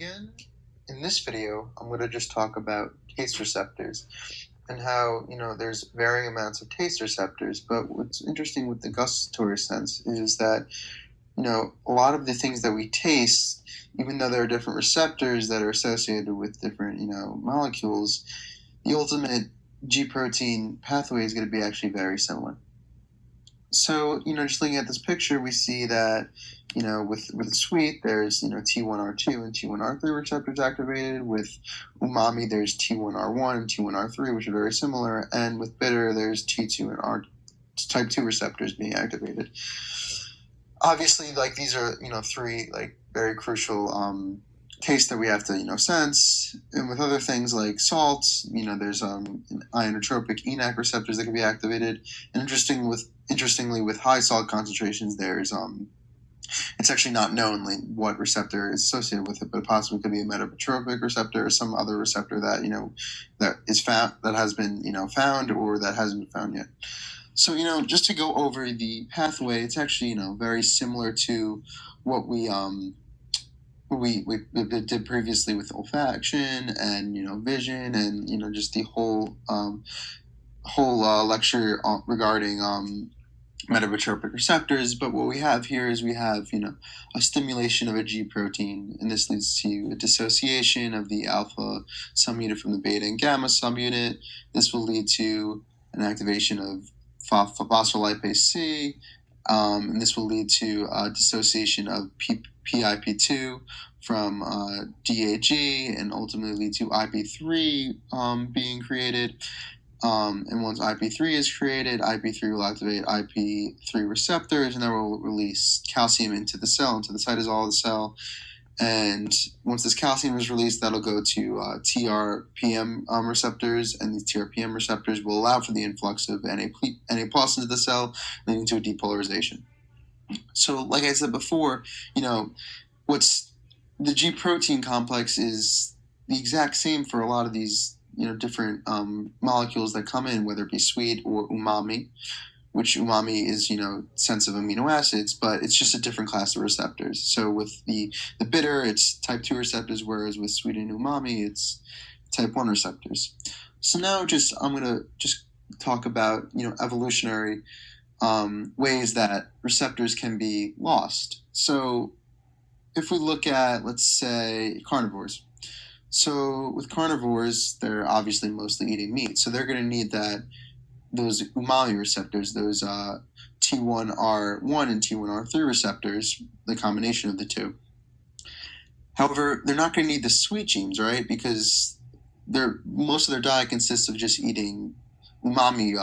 again. In this video, I'm going to just talk about taste receptors and how, there's varying amounts of taste receptors. But what's interesting with the gustatory sense is that, a lot of the things that we taste, even though there are different receptors that are associated with different, molecules, the ultimate G protein pathway is going to be actually very similar. So, just looking at this picture, we see that, with sweet, there's, T1R2 and T1R3 receptors activated. With umami, there's T1R1 and T1R3, which are very similar. And with bitter, there's T2 and R type 2 receptors being activated. Obviously, these are, three, very crucial tastes that we have to, sense. And with other things like salts, there's ionotropic ENaC receptors that can be activated. And interestingly, with high salt concentrations, there's it's actually not known what receptor is associated with it, but it possibly could be a metabotropic receptor or some other receptor that that is found, that has been found, or that hasn't been found yet. So just to go over the pathway, it's actually very similar to what we did previously with olfaction and vision and just the whole lecture regarding metabotropic receptors. But what we have here is we have a stimulation of a G protein, and this leads to a dissociation of the alpha subunit from the beta and gamma subunit. This will lead to an activation of phospholipase C, and this will lead to dissociation of PIP2 from DAG, and ultimately lead to IP3 being created. And once IP3 is created, IP3 will activate IP3 receptors, and that will release calcium into the cell, into the cytosol of the cell. And once this calcium is released, that'll go to TRPM receptors, and these TRPM receptors will allow for the influx of Na plus into the cell, leading to a depolarization. So, like I said before, what's the G protein complex is the exact same for a lot of these different molecules that come in, whether it be sweet or umami, which umami is, sense of amino acids, but it's just a different class of receptors. So with the bitter, it's type 2 receptors, whereas with sweet and umami, it's type 1 receptors. So now I'm going to just talk about, evolutionary ways that receptors can be lost. So if we look at, let's say, carnivores. So with carnivores, they're obviously mostly eating meat. So they're going to need those umami receptors, those T1R1 and T1R3 receptors, the combination of the two. However, they're not going to need the sweet genes, right? Because most of their diet consists of just eating umami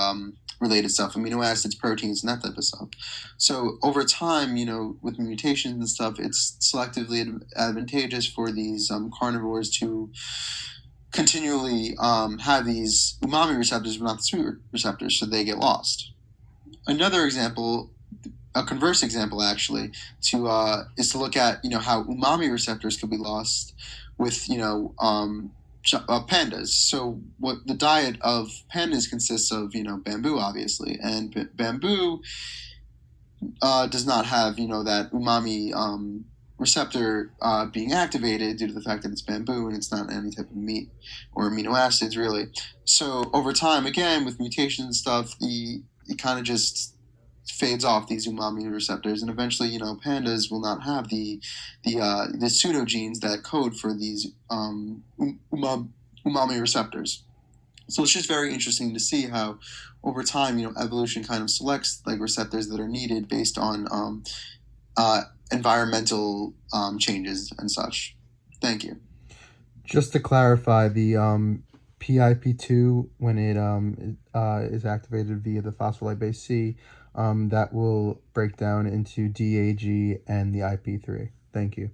related stuff, amino acids, proteins, and that type of stuff. So over time, with mutations and stuff, it's selectively advantageous for these carnivores to continually have these umami receptors, but not the sweet receptors, so they get lost. Another example, a converse example actually, is to look at how umami receptors could be lost with pandas. So what the diet of pandas consists of, bamboo, obviously, and bamboo does not have, that umami receptor being activated due to the fact that it's bamboo and it's not any type of meat or amino acids, really. So over time, again, with mutations and stuff, it kind of just fades off these umami receptors, and eventually, pandas will not have the pseudogenes that code for these umami receptors. So it's just very interesting to see how, over time, evolution kind of selects receptors that are needed based on environmental changes and such. Thank you. Just to clarify, the PIP2, when it is activated via the phospholipase C, that will break down into DAG and the IP3. Thank you.